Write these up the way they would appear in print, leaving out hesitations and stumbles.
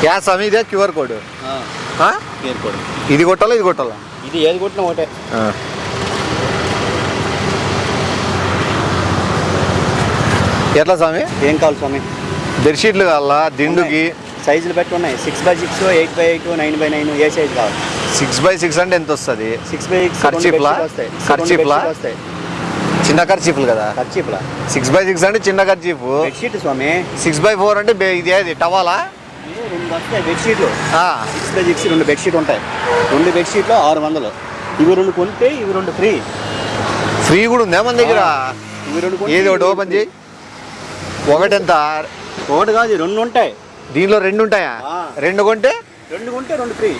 Yeah స్వామి ఇదే QR code. QR code ఇది కొట్టాలా ఇది కొట్టాలా? ఇది ఏది కొట్టినా ఒకటే. ఎట్లా స్వామి? ఏం కావాలి స్వామి? బెడ్షీట్లు కావాలా? దిండుకి సైజులు బట్టి ఉన్నాయి. 6x6, 8x8, 9x9 ఏ సైజ్ కావాలి? 6x6 అంటే ఎంత వస్తుంది? 6x6 ఖర్చీఫ్లా? వస్తాయి. చిన్న ఖర్చీఫ్లు కదా. ఖర్చీఫ్లా 6x6 అంటే చిన్న ఖర్చీఫ్. బెడ్షీట్ స్వామి. 6x4 అంటే ఇది ఏది టవాలా? రెండు వస్తాయి బెడ్షీట్లు. 6x6 రెండు బెడ్షీట్ ఉంటాయి. రెండు బెడ్షీట్లు 600. ఇవి రెండు కొంటే ఇవి రెండు ఫ్రీ. ఫ్రీ కూడా ఉందా మన దగ్గర? ఇవి రెండు ఏది ఒకటి ఓపెన్ చేయి. ఒకటి ఎంత? ఒకటి కాదు, రెండు ఉంటాయి. దీనిలో రెండు ఉంటాయా? రెండు కొంటే రెండు ఫ్రీ.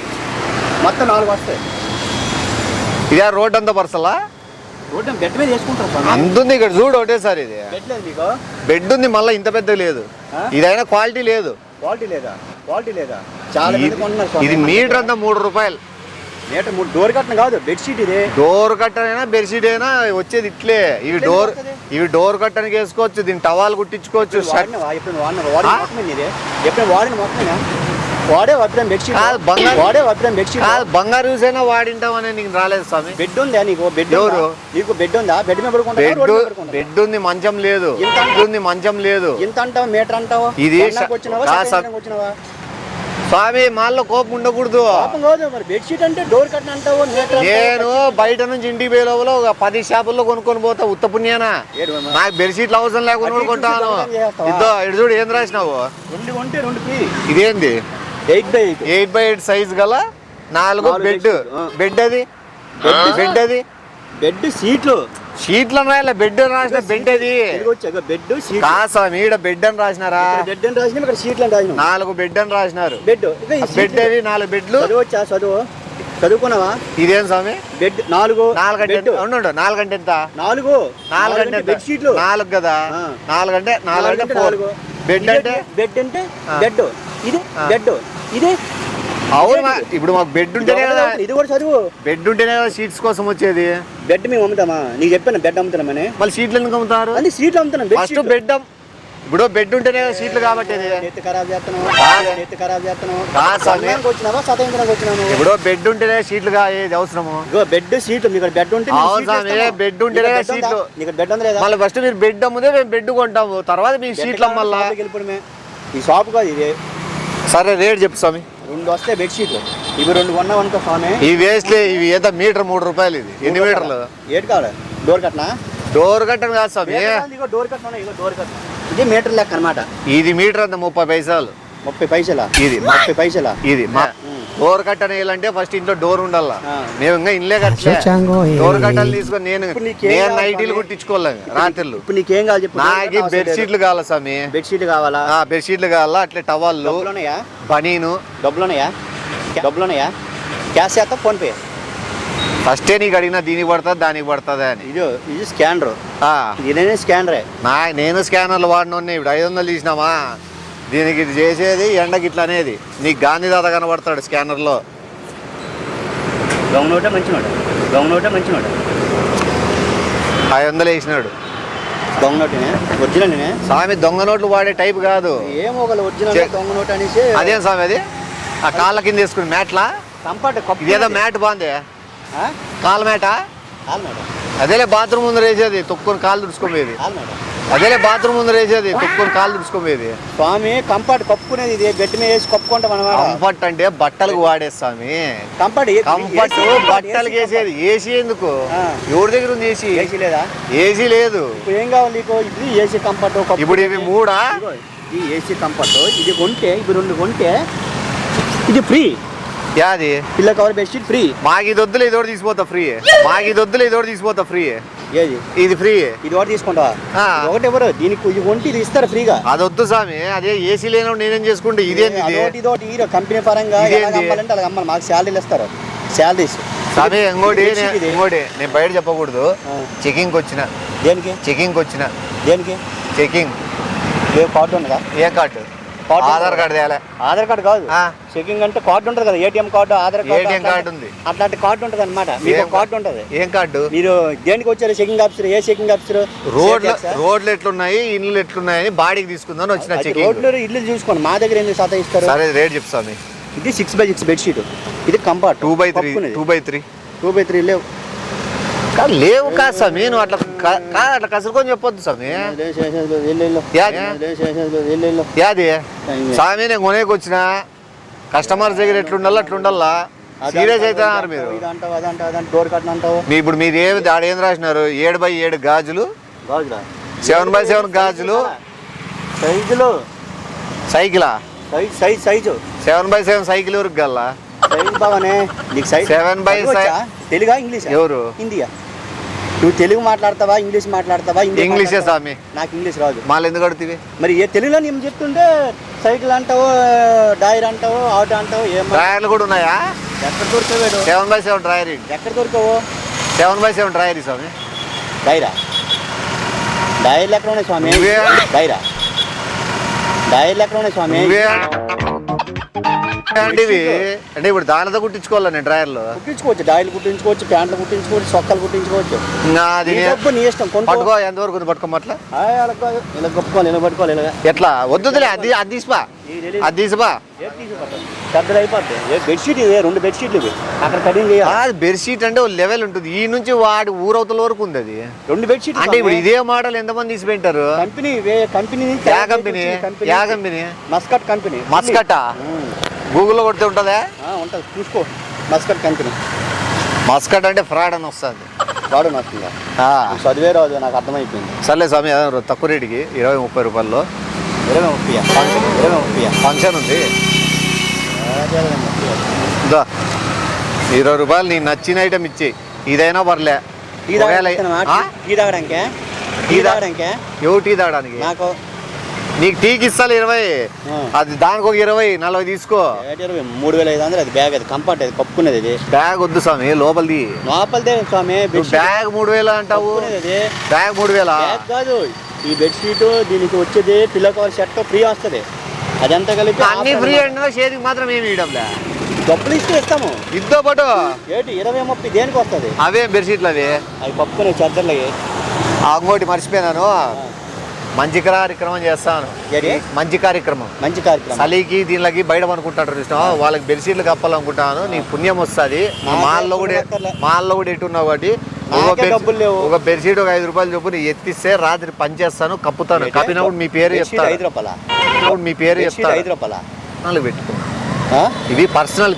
మొత్తం 4 వస్తాయి. ఇదే రోడ్ అంతా పర్సలా? రోడ్ బెడ్ మీద వేసుకుంటారు. అంతుంది ఇక్కడ చూడు ఒకటేసారి. ఇది బెడ్ లేదు మీకు? బెడ్ ఉంది, మళ్ళీ ఇంత పెద్ద లేదు. ఇదైనా క్వాలిటీ లేదు. క్వాలిటీ లేదా? చాలా ఇది మీటర్ అంతా 3 రూపాయలు. మీటర్ 3. డోర్ కట్టన కాదు, బెడ్షీట్. ఇది డోర్ కట్టన్ అయినా బెడ్షీట్ అయినా వచ్చేది ఇట్లే. ఇవి డోర్ కట్టనికి వేసుకోవచ్చు. దీన్ని టవాల్ కుట్టించుకోవచ్చు. బంగారు యూస్ అయినా వాడింటాం అని నీకు రాలేదు స్వామి? బెడ్ ఉందా నీకు? బెడ్ ఎవరు నీకు? బెడ్ ఉందా? బెడ్ మీద బెడ్ ఉంది, మంచం లేదు. మంచం లేదు. ఇంత అంటావు, మీటర్ అంటావు. ఇది స్వామి మాల్లో కోపం ఉండకూడదు. బెడ్షీట్ అంటే డోర్ కట్టిన అంటావు. నేను బయట నుంచి ఇంటికి పోయే లోపల ఒక 10 షాపుల్లో కొనుక్కొని పోతా. ఉత్త పుణ్యానా? నాకు బెడ్షీట్లు అవసరం లేకుండా కొనుక్కుంటాను. ఇద్దో ఇటు చూడు ఏం రాసినావు? ఇదేంది? 8x8 సైజ్ గల 4 బెడ్. బెడ్ షీట్లు రాయాలి. బెడ్ రాసిన బెడ్ అది కాస్వామి. ఈడ బెడ్ అని రాసినారా? 4 బెడ్ అని రాసినారు. బెడ్ అది 4 బెడ్లు. చదువుకున్నావా? ఇదేం స్వామి? బెడ్ 4 అంటే 4 అంటే ఎంత? 4 అంటే బెడ్షీట్లు 4 కదా. 4 అంటే 4. బెడ్ అంటే బెడ్. ఇది బెడ్. ఇది అవును. ఇప్పుడు మాకు బెడ్ ఉంటేనే కదా. ఇది కూడా చదువు. బెడ్ ఉంటేనే కదా షీట్స్ కోసం వచ్చేది. బెడ్ మేము అమ్ముతామా? నీకు చెప్పాను బెడ్ అమ్ముతున్నామని. మళ్ళీ షీట్లు ఎందుకు అమ్ముతారు? అది షీట్లు అమ్ముతున్నాం. First bed. ఇప్పుడు బెడ్ ఉంటేనే షీట్లు కాబట్టి. ఇప్పుడు బెడ్ ఉంటేనే షీట్లుగా ఏది అవసరము? బెడ్ షీట్లు. మీకు బెడ్ ఉంటే బెడ్ ఉంటేనే షీట్లు. బెడ్ ఉంది లేదా? మళ్ళీ ఫస్ట్ మీరు బెడ్ అమ్ముదే మేము బెడ్ కొంటాము. తర్వాత మీకు షీట్లు అమ్మల్లా. ఈ షాప్ కాదు ఇది. సరే రేట్ చెప్పు స్వామి. 2 వస్తాయి బెడ్షీట్లు. ఇవి 2 కొన్నావనుకో స్వామి. ఇవి వేస్ట్లే. ఇవి ఏదో మీటర్ 3 రూపాయలు. ఇది ఎన్ని మీటర్లు? ఏడు కావాలి. డోర్ కట్టనా? డోర్ కట్టను కాదు స్వామి. డోర్ కట్టను. డోర్ కట్ట. ఇది మీటర్ లెక్క అనమాట. ఇది మీటర్ అంత 30 పైసలు. 30 పైసలా? ఇది 30 పైసలా? ఇది డోర్ కట్టను వేయాలంటే ఫస్ట్ ఇంట్లో డోర్ ఉండాలా. మేము ఇంకా ఇల్లే కట్టలే. డోర్ కట్టలు తీసుకొని నేను నైటీలు కుట్టించుకోలేము రాత్రులు. ఇప్పుడు నీకేం కావాలి చెప్పు? నాకు బెడ్షీట్లు కావాలా స్వామి. బెడ్షీట్లు కావాలా? బెడ్షీట్లు కావాలా. అట్లే టవాళ్ళు, బనీను. డబ్బులున్నాయా? క్యాష్ చేస్తా, ఫోన్ పే? ఫస్టే నీకు అడిగినా దీనికి పడుతుంది దానికి పడుతుంది అని. ఇది స్కానర్. ఇదేనే స్కానరే. నేను స్కానర్లు వాడినోడిని. ఇప్పుడు 500 తీసినామా? దీనికి ఇది చేసేది ఎండకి ఇట్లా అనేది. నీకు గాంధీ తాత కనబడతాడు స్కానర్లో. దొంగ నోటే మంచి నోట. 500 వేసినాడు. దొంగ నోటేనే? ఒరిజినల్ స్వామి. దొంగ నోట్లు వాడే టైప్ కాదు. ఏమో ఒకళ్ళు ఒరిజినల్ దొంగ నోట్ అనేసి. అదేం స్వామి అది? ఆ కాళ్ళ కింద వేసుకుని మ్యాట్లా? ఇదేదో మ్యాట్ బాగుంది. కాళ్ళ మ్యాటా? అదేలే బాత్రూమ్ ముందు వేసేది తొక్కుని కాళ్ళు తుడుచుకోపోయేది. అదేలే బాత్రూమ్ ముందు వేసేది తొక్కుని కాళ్ళు తుడుచుకోపోయేది. స్వామి కంఫర్ట్ కప్పుకునేది. ఇది బెడ్ మీద వేసి కప్పుకుంటాం. కంఫర్ట్ అంటే బట్టలకు వాడే స్వామి. కంఫర్ట్ బట్టలకు వేసేది. ఏసీ ఎందుకు? ఎవరి దగ్గర ఉంది ఏసీ? ఏసీ లేదా? ఏసీ లేదు. ఇప్పుడు ఏం కావాలి నీకు? ఇది ఏసీ కంఫర్ట్. ఇప్పుడు ఇవి 3. ఇది ఏసీ కంఫర్ట్. ఇది కొంటే ఇవి 2 కొంటే ఇది ఫ్రీ. యాది పిల్ల కవర్ బెడ్షీట్ ఫ్రీ. మాకు ఇది వద్దులే, ఇది ఒకటి తీసిపోతా ఫ్రీ. ఏది? ఇది ఫ్రీ. ఇది ఒకటి తీసుకుంటావా? ఒకటి ఎవరు దీనికి ఇది కొంటే ఇది ఇస్తారు ఫ్రీగా. అది వద్దు స్వామి. అదే ఏసీ లేనప్పుడు నేనేం చేసుకుంటే ఇదేంటి? ఇదొకటి హీరో కంపెనీ పరంగా అమ్మాలంటే అలా అమ్మాలి. మాకు శాలరీలు ఇస్తారు. శాలరీస్ స్వామి. ఇంకోటి నేను బయట చెప్పకూడదు. చెకింగ్ వచ్చిన. దేనికి చెకింగ్ వచ్చిన? దేనికి చెకింగ్? కార్డు ఉన్నదా? ఏ కార్డు? ఆధార్ కార్డు తేలే. ఆధార్ కార్డు కాదు, చెకింగ్ అంటే కార్డు ఉంటుంది కదా, ATM card, Aadhaar card, ATM card ఉంది. అట్లాంటి కార్డు ఉంటుంది అనమాట. మీకు కార్డు ఉంటుంది. ఏం కార్డు? మీరు దేనికి వచ్చారు? Checking officer. ఏ చెకింగ్ ఆఫీసర్? రోడ్లు ఎట్లున్నాయి, ఇల్లు ఎట్లున్నాయని బాడీకి తీసుకుందాం వచ్చిన చెకింగ్. రోడ్లు ఇల్లు చూసుకోండి, మా దగ్గర ఎందుకు సతా ఇస్తారు? సరే రేట్ చెప్తాను. ఇది 6x6 బెడ్షీట్, ఇది కంఫర్ట్ 2x3 2x3 లేవు లేవు కాదు స్వామి. నువ్వు అట్లా అట్లా కసురుకొని చెప్పొద్దు స్వామి. యాది స్వామి, నేను కొనేకి వచ్చిన కస్టమర్స్ దగ్గర ఎట్లుండాలో అట్లుండాలా. సీరియస్ అవుతున్నారు మీరు. ఇప్పుడు మీరు ఏం రాసినారు? 7x7 గాజులు, 7x7 గాజులు, సైకిలా? 7x7 సైకిల్ ఎవరికి గల్లా? 7x7 తెలుగా English? ఎవరు? హిందీయా? నువ్వు తెలుగు మాట్లాడతావా, ఇంగ్లీష్ మాట్లాడతావా? ఇంగ్లీషే స్వామి. నాకు ఇంగ్లీష్ రాదు. మళ్ళీ ఎందుకు అడుగుతుంది? మరి ఏ తెలుగులో నేను చెప్తుంటే సైకిల్ అంటావు, డైర్ అంటావు, ఆటో అంటావు. ఏం డ్రాయర్లు కూడా ఉన్నాయా? ఎక్కడ దొరికావు? 7x7 drawer. ఎక్కడ దొరికావు? 7x7 డ్రాయర్ స్వామి. డైరా? డైర్లు ఎక్కడ ఉన్నాయి స్వామి? డైరా? డైర్లు ఎక్కడ ఉన్నాయి స్వామి? అంటే ఇప్పుడు దానితో కుట్టించుకోవాలా నేను డ్రాయర్లు? కుట్టించుకోవచ్చు, డైర్లు కుట్టించుకోవచ్చు, ప్యాంట్లు కుట్టించుకోవచ్చు, సొక్కలు కుట్టించుకోవచ్చు. నీ ఇష్టం. పట్టుకో, ఎంతవరకు ఉంది పట్టుకోమట్లా? ఇలా గొప్పకోవాలి, ఇలా పట్టుకోవాలి. ఇలా ఎట్లా వద్దులే, అది తీసిపా, అది తీసిపా. పెద్దలు అయిపోద్ది. బెడ్షీట్ ఇది, 2 బెడ్షీట్లు ఇవి. అక్కడ కటింగ్ చేయాలి. బెడ్షీట్ అంటే లెవెల్ ఉంటుంది. ఈ నుంచి వాడి ఊరవతల వరకు ఉంది అది. 2 బెడ్షీట్ అంటే ఇప్పుడు ఇదే మోడల్ ఎంతమంది తీసిపోయింటారు? Company company Muscat company. మస్కటా? గూగుల్లో కొడితే ఉంటుందా? ఉంటుంది, చూసుకో. Muscat company. మస్కట్ అంటే ఫ్రాడ్ అని వస్తుంది. ఫ్రాడ్ అని వస్తుందా? చదివే రాదు, నాకు అర్థమైపోయింది. సర్లే స్వామి, తక్కువ రేటుకి 20-30 రూపాయల్లో 20-30 ఫంక్షన్ ఉంది. 20 రూపాయలు నీకు నచ్చిన ఐటమ్ ఇచ్చి ఇదైనా పర్లే. టీ తాగడానికే? ఎవరు టీ తాగడానికి? నాకు. నీకు టీకి ఇస్తాను 20, అది దానికి ఒక 20-40 తీసుకో. 3500 అది బ్యాగ్, అది కంఫర్ట్, అది కప్పుకునేది. అది బ్యాగ్ వద్దు స్వామి, లోపలిది స్వామి. బ్యాగ్ 3000 అంటావు? బ్యాగ్ 3000 కాదు. ఈ బెడ్షీట్ దీనికి వచ్చేది పిల్లో కవర్ షర్ట్ ఫ్రీ వస్తుంది. అదంతా కలిపి అన్ని ఫ్రీ అంటే చేతికి మాత్రం ఏమి ఇవ్వడంలే. డబ్బులు ఇస్తే ఇస్తాము. ఇద్దో పాటు 20-30 దేనికి వస్తుంది? అవే బెడ్షీట్లు అవి కప్పుకునే చద్దర్లు. ఇంకోటి మర్చిపోయినాను, మంచి కార్యక్రమం చేస్తాను. మంచి కార్యక్రమం చలికి దీనికి బయట అనుకుంటారు చూసినా, వాళ్ళకి బెడ్షీట్లు కప్పాలనుకుంటాను. నీకు పుణ్యం వస్తుంది. మాల్లో కూడా ఎట్టున్నావు కాబట్టి ఒక బెడ్షీట్ ఒక 5 రూపాయలు చొప్పున ఎత్తిస్తే రాత్రి పనిచేస్తాను, కప్పుతాను. కప్పినప్పుడు మీ పేరు చెప్తాను. 5 రూపాయల మీ పేరు చెప్తాను. 5 రూపాయల పెట్టుకో. ఇది పర్సనల్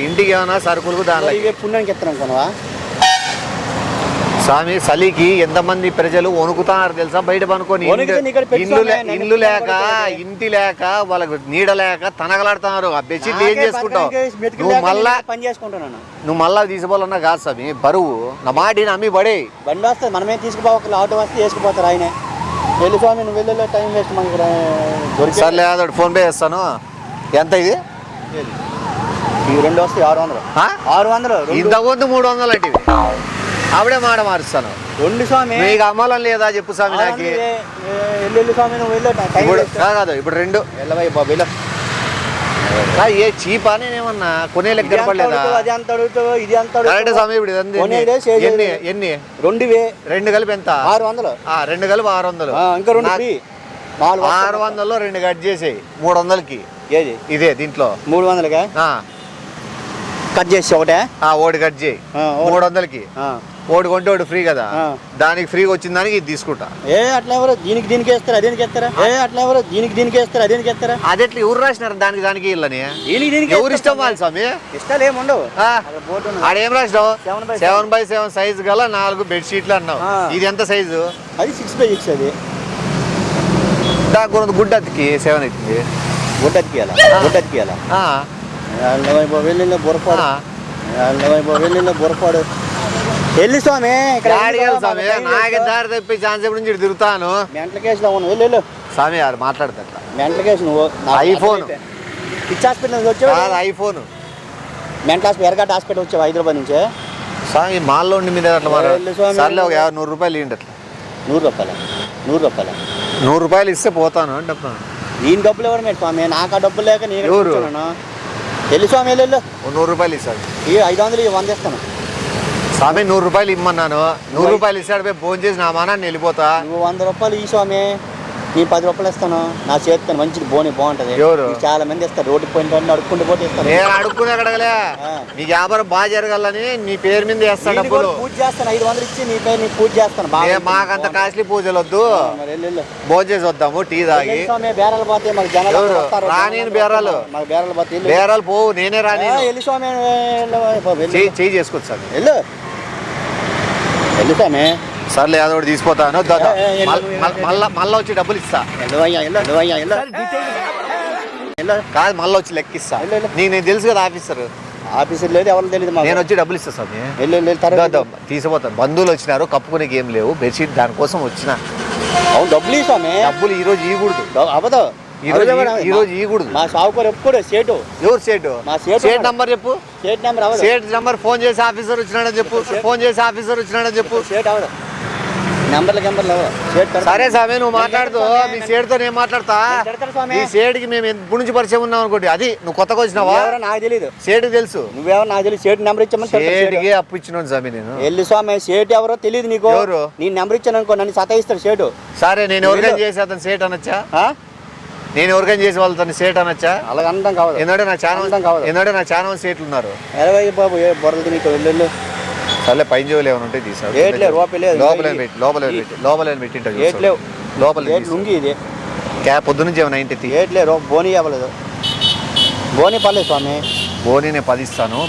ఇంటికి ఏమైనా సరుకులకు దానిలో పుణ్యానికి ఎత్తాను కొనవా స్వామి. చలికి ఎంతమంది ప్రజలు వణుకుతున్నారు తెలుసా? బయట పనుకొని ఇల్లు లేక, ఇంటి లేక, వాళ్ళకి నీడ లేక తనగలాడుతున్నారు. ఆ బెడ్షీట్ ఏం చేసుకుంటావు నువ్వు? మళ్ళా తీసుకోవాలన్నా కాదు స్వామి, బరువు. నా మాట నమ్మి పడే. బండి వస్తుంది, మనమే తీసుకుపోవాలి. ఆటో వస్తే వేసుకుపోతారు ఆయనే. వెళ్ళి స్వామి, నువ్వు వెళ్ళే టైం వేస్ట్ మనకి. సర్లే, అదొకటి ఫోన్ పే చేస్తాను. ఎంత ఇది? ఈ 2 వస్తాయి 600. 600 ఇంతకుముందు 300 అంటే ఆవిడే మాట మారుస్తాను. 2 స్వామి. మీకు అమ్మాలని లేదా చెప్పు స్వామి. నాకు స్వామి, నువ్వు కాదు ఇప్పుడు 2 వెళ్ళవయ్య బాబు. ఏ చీపా? నేనేమన్నా కొనే లెక్క పడలేదా? అది అంత అడుగుతావు, ఇది అంత కరెక్ట్ స్వామి. ఇప్పుడు ఎన్ని 2 కలిపి ఎంత? 600. 2 కలిపి 600. ఇంకా 2 600లో 2 కట్ చేసేయి 300కి. ఏది ఇదే దీంట్లో 300గా కట్ చేసి ఒకటి కట్ చేయి 300కి. ఒకటి కొంటే ఒకటి ఫ్రీ కదా, దానికి ఫ్రీగా వచ్చిన దానికి ఇది తీసుకుంటా. అట్లా ఎవరు దీనికి వేస్తారా? అదేనికి వేస్తారా? అట్లా ఎవరు దీనికి వేస్తారా? అదేనికి వేస్తారా? అది ఎట్లా ఎవరు రాసినారు? దానికి ఇళ్ళని ఎవరు ఇష్టం వాళ్ళు స్వామి. ఇష్టాలు ఏముండవు. ఆడేం రాసినావు? 7x7 సైజు గల 4 బెడ్షీట్లు అన్నావు. ఇది ఎంత సైజు? అది 6x6. అది దానికి గుడ్డ అతికి 7 అవుతుంది. గుడ్డతికియాలా? బొరపాడు వెళ్ళి స్వామి. నాకే దారి తప్పి ఛాన్స్ నుంచి తిరుగుతాను. మెంటలకేసి వెళ్ళు స్వామి. అది మాట్లాడతా మెంటలకేసి. నువ్వు ఐఫోన్ పిచ్ హాస్పిటల్ వచ్చావు? ఐఫోన్ మెంటల్ హాస్పిటల్, ఎరగట్ట హాస్పిటల్ వచ్చావు హైదరాబాద్ నుంచే స్వామి. మాల్లో ఉండి మీద అట్లా సర్లే, ఒక 100 రూపాయలు ఇవ్వండి. అట్లా 100 రూపాయలు 100 రూపాయలు ఇస్తే పోతాను అంటే నేను డబ్బులు ఎవరు మేడు స్వామి, నాకు ఆ డబ్బులు లేక నేను ఎవరు? వెళ్ళి స్వామి వెళ్ళు. 100 రూపాయలు ఇస్తాడు. ఈ 500 100 ఇస్తాను స్వామి. 100 రూపాయలు ఇమ్మన్నాను, 100 రూపాయలు ఇస్తాడు. పోయి ఫోన్ చేసి నా మానాన్ని వెళ్ళిపోతా. నువ్వు 100 రూపాయలు ఈ స్వామి, నీ 10 రూపాయలు ఇస్తాను. నా చేతికి మంచిది బోని బాగుంటది. ఎవరు? చాలా మంది ఇస్తారు, రోడ్డు పోయిన అడుక్కుంటూ పోతే ఇస్తారు. నేను అడుక్కునే అడగలే, నీకు వ్యాపారం బాగా జరగాలని నీ పేరు మీద వేస్తాను డబ్బులు. పూజ చేస్తాను, 500 ఇచ్చి నీ పేరు నీ పూజ చేస్తాను. మాకంత కాస్ట్లీ పూజలు వద్దు, భోజనం చేసి వద్దాము, టీ తాగి. బేరాలు పోతే మాకు జనాలు రాని బేరాలు, మాకు బేరాలు పోతే బేరాలు పోవు, నేనే రాని. వెళ్ళి స్వామి చేయి చేసుకోవచ్చు సార్. వెళ్ళు వెళ్ళు స్వామి. సర్లే అదొకటి తీసిపోతాను, మళ్ళీ వచ్చి డబ్బులు ఇస్తా. కాదు మళ్ళీ వచ్చి లెక్కిస్తా. నీకు నేను తెలుసు కదా ఆఫీసర్. ఆఫీసర్ లేదు, ఎవరు తెలియదు. నేను వచ్చి డబ్బులు ఇస్తా స్వామి. తీసిపోతాను. బంధువులు వచ్చినారు, కప్పుకునేకి ఏం లేవు, బెడ్షీట్ దానికోసం వచ్చిన. అవును డబ్బులు స్వామి. డబ్బులు ఈ రోజు ఇవ్వకూడదు, అవ్వదు. ఈ రోజు ఇవ్వకూడదు. మా సావుకారు ఎప్పుడు సేటు. ఎవరు సేటు? మా సేటు. సేట్ నంబర్ చెప్పు. సేట్ నెంబర్ అవ్వదు. సేట్ నంబర్ ఫోన్ చేసి ఆఫీసర్ వచ్చినాడని చెప్పు. ఫోన్ చేసి ఆఫీసర్ వచ్చినాడని చెప్పు. సేట్ అవ్వదు. నెంబర్లు సరే స్వామి, నువ్వు మాట్లాడుతూ మీ సేటుతో నేను మాట్లాడతా. ఈ సేటుకి మేము ఎప్పుడు నుంచి పరిచయం ఉన్నాం అనుకోండి. అది నువ్వు కొత్తగా వచ్చినావా? నాకు తెలియదు. సేటుకి తెలుసు. నువ్వెవరు నాకు తెలియదు. సేటు నెంబర్ ఇచ్చామని సేటుకి అప్పు ఇచ్చినాను స్వామి నేను. వెళ్ళి స్వామి, సేటు ఎవరో తెలియదు నీకు. ఎవరు? నేను నెంబర్ ఇచ్చాను అనుకో, నన్ను సతాయిస్తాడు సేటు. సరే నేను ఎవరికైనా చేసి అతను సేట్ అనొచ్చా? నేను ఎవరికైనా చేసి వాళ్ళతో సేట్ అనొచ్చా? అలా అనడం కావాలి. ఎందుకంటే నా చాలా మంది సేట్లు ఉన్నారు. బాబు ఏ బొరదు నీకు. వెళ్ళు. సర్లే పైన జోలు ఏమైనా ఉంటే తీసారు. లోపల పెట్టింటారు. లోపల లుంగి ఇది క్యాప్ పొద్దు నుంచి ఏమైనా ఇంటి ఏట్లేరు. బోని ఇవ్వలేదు. బోని పర్లేదు స్వామి. బోని నేను 10 ఇస్తాను.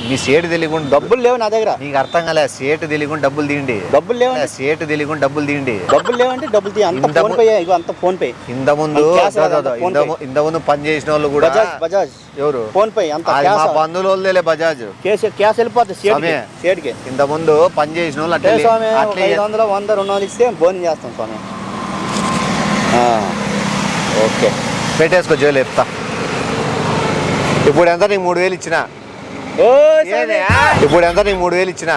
మీ సేటు తెలియకుండా డబ్బులు లేవు నా దగ్గర. నీకు అర్థం కాలే. సేటు తెలియకుండా డబ్బులు తీయండి. డబ్బులు లేవు. సేటు తెలియకుండా డబ్బులు తీయండి. డబ్బులు లేవంటే డబ్బులు తీ. అంత ఫోన్ పే. ఇగో అంత ఫోన్ పే. ఇంత ముందు పని చేసిన వాళ్ళు కూడా బజాజ్ ఎవరు ఫోన్ పే. అంత మా బంధువులు బజాజ్ క్యాష్ వెళ్ళిపోతుంది సేటుకి. ఇంత ముందు పని చేసిన వాళ్ళు అట్లా 500 100 200 ఇస్తే బోని చేస్తాం స్వామి. ఓకే పెట్టేసుకో, జోలు చెప్తా. ఇప్పుడు ఎంత నీకు 3000 ఇచ్చిన. ఇప్పుడు ఎంత నీకు 3000 ఇచ్చిన.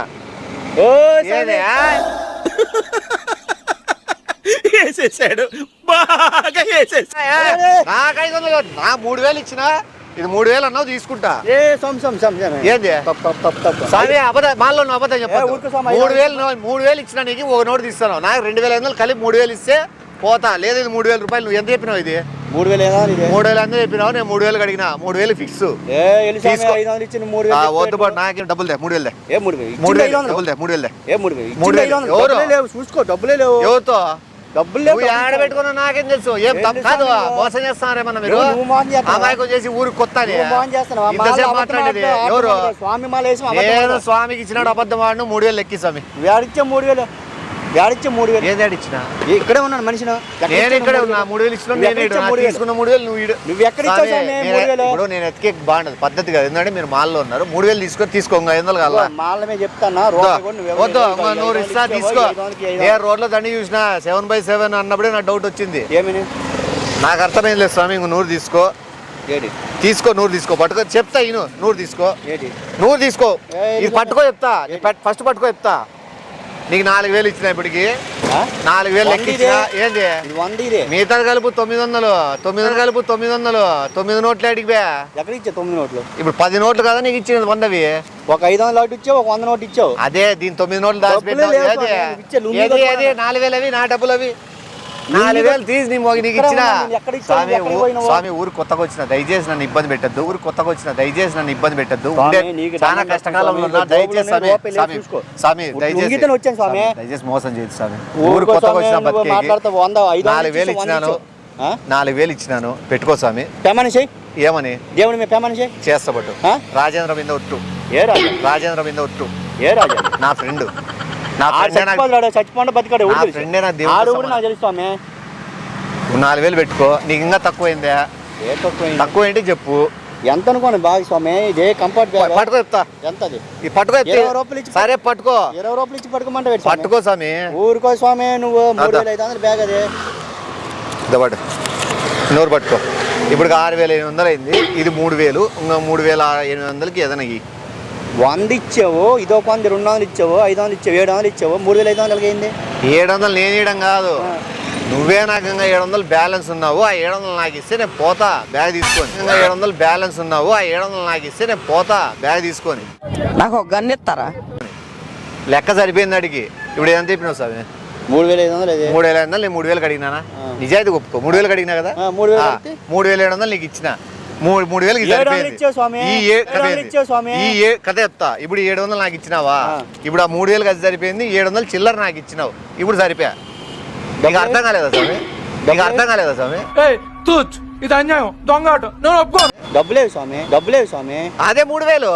వేసేసాడు బాగా వేసేసాడు. నాకు 500 నా 3000 ఇచ్చిన. ఇది 3000 అన్నావు తీసుకుంటా. ఏంది స్వామి అబద్ధం? మాల్లో నువ్వు అబద్ధం చెప్పు. 3000 ఇచ్చిన నీకు ఒక నోటు తీస్తాను. నాకు 2500 కలిపి 3000 ఇస్తే పోతా. లేదు ఇది 3000 రూపాయలు. నువ్వు ఎంత చెప్పినావు? ఇది 3000 చెప్పినావు. నేను 3000 అడిగినా. 3000 ఫిక్స్. వద్దు పాటు నాకేం డబ్బులు దే. 3000 చూసుకో. డబ్బులే లేవు. ఎవరితో డబ్బులు లేవు. ఆడబెట్టుకున్నా నాకేం తెలుసు. ఏం కాదు, మోసం చేస్తున్నారేమన్నా మీరు? అమాయకం చేసి ఊరికి కొత్త మాట్లాడేది ఎవరు? స్వామి మాల వేసి నేను స్వామికి ఇచ్చినాడు అబద్ధం వాడిను. 3000 లెక్కి స్వామి. వేడిచ్చే 3000. ఏడిచ్చే 3000. ఏది ఆడిచ్చినా? ఇక్కడే ఉన్నాను మనిషిని. నేను ఇక్కడే ఉన్నా. 3000 ఇచ్చిన. నేను తీసుకున్న 3000 నువ్వు ఎక్కడ ఇచ్చావు? ఇప్పుడు నేను ఎత్తికే బాగుండదు పద్ధతి కాదు. ఎందుకంటే మీరు మాల్లో ఉన్నారు. 3000 తీసుకొని తీసుకోంగా. ఎందుకు కాదు మాలమే చెప్తానా? వద్దు, 100 ఇస్తా తీసుకో. ఏ రోడ్లో దండి చూసినా 7/7 అన్నప్పుడే నాకు డౌట్ వచ్చింది. ఏమని నాకు అర్థమైంది లేదు స్వామి. 100 తీసుకో. తీసుకో 100 తీసుకో. పట్టుకో చెప్తా. 100 తీసుకో. 100 తీసుకో. ఇది పట్టుకో చెప్తా. ఫస్ట్ పట్టుకో చెప్తా. నీకు 4000 ఇచ్చిన. ఇప్పటికి 4000 లెక్కించిన. ఏంది మిగతా కలుపు 900. 900 కలుపు 900. 9 నోట్లు అడిగిపోయా. ఎక్కడ ఇచ్చా 9 నోట్లు? ఇప్పుడు 10 నోట్లు కదా నీకు ఇచ్చింది. 100వి ఒక 500 నోటు ఇచ్చావు, ఒక 100 నోటు ఇచ్చావు. అదే దీని 9 నోట్లు దాచిపెట్టావు. 4000 అవి నా డబ్బులు అవి. 4000 తీసి నీకు ఇచ్చిన. స్వామి ఊరు కొత్తగా వచ్చిన, దయచేసి నన్ను ఇబ్బంది పెట్టద్దు. ఊరు కొత్తగా వచ్చిన, దయచేసి నన్ను ఇబ్బంది పెట్టద్దు. చాలా కష్టకాలంలో ఉన్నా. దయచేసి స్వామి దయచేసి మోసం చేయదు స్వామి. ఊరు కొత్తగా వచ్చిన 4000 ఇచ్చినాను. 4000 ఇచ్చినాను. పెట్టుకో స్వామి. ఏమని దేవుని మీ పేమని చేస్తా పట్టు. రాజేంద్ర మీద ఒట్టు. రాజేంద్ర మీద ఒట్టు. నా ఫ్రెండ్. చచ్చిపోండి బతికాడు. ఫ్రెండే నా దేవుడు. నాకు తెలుసు స్వామి. 4000 పెట్టుకో. నీకు ఇంకా తక్కువైందా? తక్కువ ఏంటి చెప్పు. ఎంత అనుకోండి బాగా స్వామి. ఇదే కంఫర్ట్ పట్టుకో చెప్తా. ఎంత అది? పట్టుకో. 20 రూపాయలు ఇచ్చి. సరే పట్టుకో. 20 రూపాయలు ఇచ్చి పట్టుకోమంటే పట్టుకో స్వామి. ఊరుకో స్వామి. నువ్వు 3500 బ్యాగ్ అది. పట్టు. నోరు పట్టుకో. ఇప్పుడు 6800 అయింది. ఇది 3000. ఇంకా 3800కి ఏదైనా 100 ఇచ్చావు. ఇదో 100 200 ఇచ్చావు. 500 ఇచ్చావు. 700 ఇచ్చావు. 3500 అయింది. 700 నేను ఇవ్వడం కాదు. నువ్వే నాకు ఇంకా 700 బ్యాలెన్స్ ఉన్నావు, ఆ 700 నాకు ఇస్తే నేను పోతా బ్యాగ్ తీసుకొని. ఇంకా 700 బ్యాలెన్స్ ఉన్నావు, ఆ 700 నాకు ఇస్తే నేను పోతా బ్యాగ్ తీసుకొని. నాకు ఒక గన్ ఇస్తారా? లెక్క సరిపోయింది అడిగి. ఇప్పుడు ఏదంతా చెప్పినావు స్వామి? 3500. 3500 నేను 3000 అడిగినానా? నిజాయితీ ఒప్పుకో. 3000 అడిగినా కదా? 3700 నీకు ఇచ్చిన. 3000 కథ చెప్తా. ఇప్పుడు 700 నాకు ఇచ్చినావా? ఇప్పుడు ఆ 3000 అది సరిపోయింది, 700 చిల్లర నాకు ఇచ్చినావు. ఇప్పుడు సరిపోయా. నీకు అర్థం కాలేదా స్వామి? నీకు అర్థం కాలేదా స్వామి? ఇది అన్యాయం, దొంగ ఆట, నేను ఒప్పుకోను. డబ్బులేవు స్వామి. అదే 3000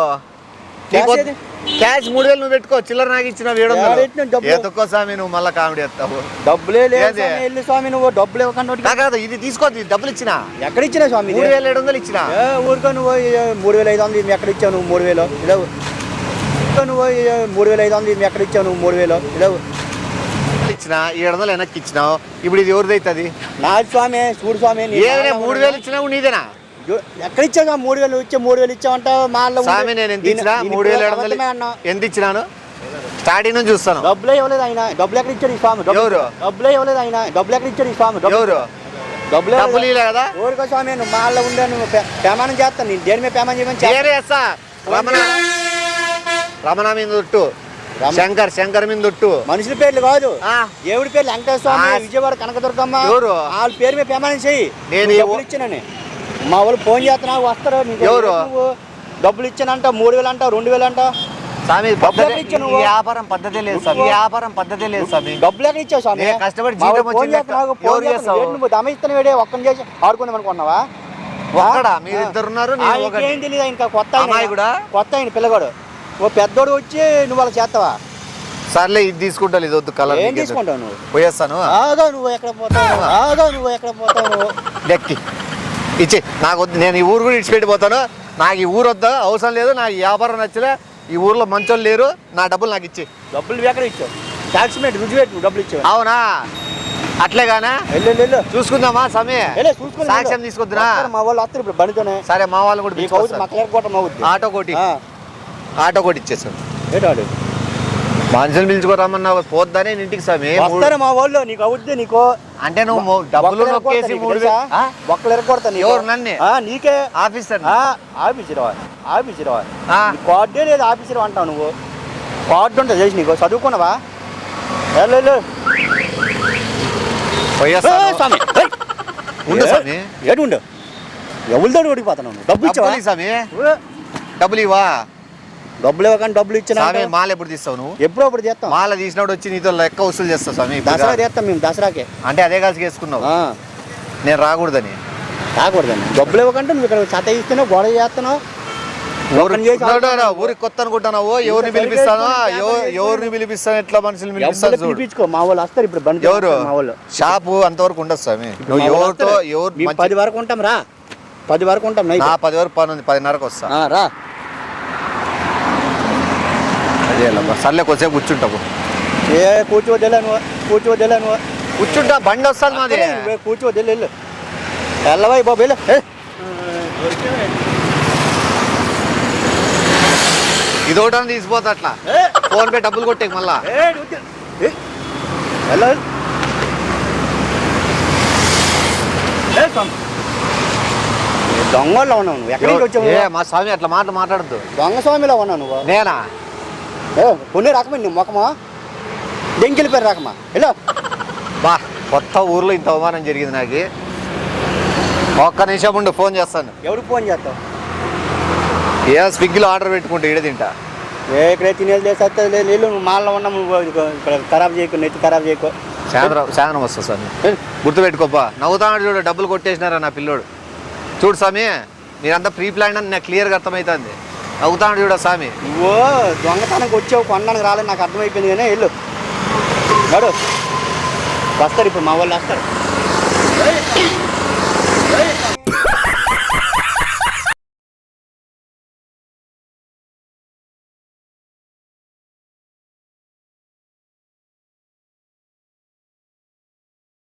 క్యాష్ 3000 నువ్వు పెట్టుకో, చిల్లర నాకు ఇచ్చినావు 700. ఎత్తుకో స్వామి, నువ్వు మళ్ళీ కామెడీ చేస్తావు. డబ్బులే లేదు స్వామి, నువ్వు డబ్బులు ఇవ్వకుండా కాదు ఇది తీసుకో, డబ్బులు ఇచ్చినా. ఎక్కడ ఇచ్చినా స్వామి? 3700 ఇచ్చినా. ఊరుకో నువ్వు 3500 ఎక్కడ ఇచ్చావు నువ్వు? 3000 ఇలావు. నువ్వు 3500 ఎక్కడ ఇచ్చావు నువ్వు? 3000 ఇలావు ఇచ్చిన. 700 వెనక్కి ఇచ్చినావు. ఇప్పుడు ఇది ఎవరిది అవుతుంది? నాది స్వామి. చూడు స్వామి, 3000 ఇచ్చినావు నీదేనా? ఎక్కడ ఇచ్చావు? 3000 ఇచ్చా, 3000 ఇచ్చావంటావు. స్వామి నేను ఎంత ఇచ్చినా? 3700 ఎంత ఇచ్చినాను? స్టార్టింగ్ నుంచి చూస్తాను. డబ్బులే ఇవ్వలేదు ఆయన. డబ్బులు ఎక్కడ ఇచ్చాడు ఈ స్వామి? ఎవరు? డబ్బులే ఇవ్వలేదు ఆయన. డబ్బులు ఎక్కడ ఇచ్చాడు ఈ స్వామి? ఎవరు? డబ్బులు ఇవ్వలే కదా? ఊరుకో స్వామి, నువ్వు మాల్లో ఉండే నువ్వు ప్రమాణం చేస్తాను. నేను దేని మీద ప్రమాణం చేయమని రమణ మీద దొట్టు, శంకర్ మీద దొట్టు. మనుషుల పేర్లు కాదు, దేవుడి పేర్లు. వెంకటేశ్వర స్వామి, విజయవాడ కనకదుర్గమ్మ, వాళ్ళ పేరు మీద ప్రమాణం చెయ్యి. నేను డబ్బులు ఇచ్చానని మా వాళ్ళు ఫోన్ చేస్తున్నా, వస్తారు. ఎవరు? నువ్వు డబ్బులు ఇచ్చానంట, 3000 అంటావు, 2000 అంటావు. స్వామి వ్యాపారం పద్ధతి లేదు స్వామి. వ్యాపారం పద్ధతి లేదు స్వామి. డబ్బులు ఎక్కడ ఇచ్చావు స్వామి? కష్టపడి నువ్వు దమిస్తాను వేడే ఒక్కని చేసి ఆడుకుందాం అనుకున్నావా? మీరు ఇద్దరున్నారు. ఏం తెలియదు ఇంకా. కొత్త ఆయన పిల్లగాడు. ఓ పెద్దోడు వచ్చి నువ్వు అలా చేస్తావా? సర్లే ఇది తీసుకుంటా. ఇది వద్దు, కలర్ ఏం తీసుకుంటావు నువ్వు? పోయేస్తాను. నువ్వు ఎక్కడ పోతావు? లెక్కి ఇచ్చి నాకు వద్దు. నేను ఈ ఊరు కూడా ఇచ్చిపెట్టిపోతాను. నాకు ఈ ఊరు వద్దా, అవసరం లేదు. నాకు ఈ వ్యాపారం నచ్చలే. ఈ ఊర్లో మంచోళ్ళు లేరు. నా డబ్బులు నాకు ఇచ్చి. డబ్బులు ఎక్కడ ఇచ్చావు? ట్యాక్స్ మేట్ రుజువు పెట్టి డబ్బులు ఇచ్చావు. అవునా? అట్లేగానే చూసుకుందామా సమయ? సాక్ష్యం తీసుకొద్దునా? మా వాళ్ళు వస్తారు ఇప్పుడు బండితోనే. సరే మా వాళ్ళు కూడా ఆటో కోటి ఇచ్చేసాను. ఏటాడు మనుషులు పిలుచుకోరమ్మన్నావు, పోద్దానే ఇంటికి స్వామి. వస్తారు మా వాళ్ళు. నీకు అవుద్ది నీకు అంటే నువ్వు డబ్బులు నొక్కేసి ఒక్కలు ఎరగొడతాను. ఎవరు? నన్ను? నీకే ఆఫీసర్. ఆఫీసర్ కార్డే లేదు, ఆఫీసర్ అంటావు నువ్వు. కార్డు ఉంటుంది చేసి నీకు. చదువుకున్నావా? ఏడు ఉండు. ఎవరితో ఓడిపోతున్నావు? డబ్బులు ఇచ్చావా స్వామి? డబ్బులు ఇవ్వా? డబ్బులు ఇవ్వకండి. డబ్బులు ఇచ్చిన మాల ఎప్పుడు తీస్తావు నువ్వు? ఎప్పుడో అప్పుడు చేస్తాం. మాల తీసినప్పుడు వచ్చి నీతో లెక్క వసూలు చేస్తావు స్వామి. దసరా చేస్తాం మేము. దసరాకే. అంటే అదే కలిసి వేసుకున్నావు. నేను రాకూడదని. డబ్బులు ఇవ్వకంటే నువ్వు ఇక్కడ చత ఇస్తున్నావు, గొడవ చేస్తున్నావు. ఊరికి కొత్త అనుకుంటున్నావు. ఎవరిని పిలిపిస్తాను? ఎవరిని పిలిపిస్తాను? ఎట్లా మనుషులు పిలిపించుకో. మా వాళ్ళు వస్తారు ఇప్పుడు బండి. ఎవరు? మా వాళ్ళు. షాపు అంతవరకు ఉండదు స్వామి. ఎవరితో ఎవరు 10 వరకు ఉంటాం. రా 10 వరకు ఉంటాం. నా 10 వరకు పని ఉంది. 10:30కి వస్తా. రా. సర్లే కొద్దిసేపు కూర్చుంటావు. కూర్చోవద్దు. కూర్చుంటా. బండి వస్తుంది మాది. కూర్చోవద్దు. వెళ్ళవాయి బాబు. ఇది ఒకటి తీసిపోతా. అట్లా ఫోన్ పే డబ్బులు కొట్టే మళ్ళా. దొంగలో ఉన్నావు నువ్వు. ఎక్కడి నుంచి వచ్చావు? మా స్వామి అట్లా మాట్లాడద్దు. దొంగ స్వామిలో ఉన్నావు నువ్వు. నేనా? కొన్ని రకమే నువ్వు మొక్కమా దెంకెళ్ళిపోయారు రకమా. ఇలా బా కొత్త ఊర్లో ఇంత అవమానం జరిగింది నాకు. ఒక్క నిమిషం ఉండు, ఫోన్ చేస్తాను. ఎవరికి ఫోన్ చేస్తావు? స్విగ్గీలో ఆర్డర్ పెట్టుకుంటే ఈడ తింటా. ఇక్కడే తినేది లేదు. నీళ్ళు నువ్వు మాల్లో ఉన్నావు. ఇక్కడ ఖరాబ్ చేయకు, నెత్తి ఖరాబ్ చేయకు. సాయంత్రం వస్తా స్వామి. గుర్తుపెట్టుకోపా. నవ్వుతాడు చూడు. డబ్బులు కొట్టేసినారా నా పిల్లోడు. చూడు స్వామి, మీరంతా ప్రీ ప్లాన్ అని నాకు క్లియర్గా అర్థమవుతుంది. నవ్వుతాడు చూడ స్వామి. నువ్వు దొంగతనానికి వచ్చావు, కొనడానికి రాలేదు నాకు అర్థమైపోయింది. కానీ వెళ్ళు నడు. వస్తారు ఇప్పుడు మా వాళ్ళు వస్తారు.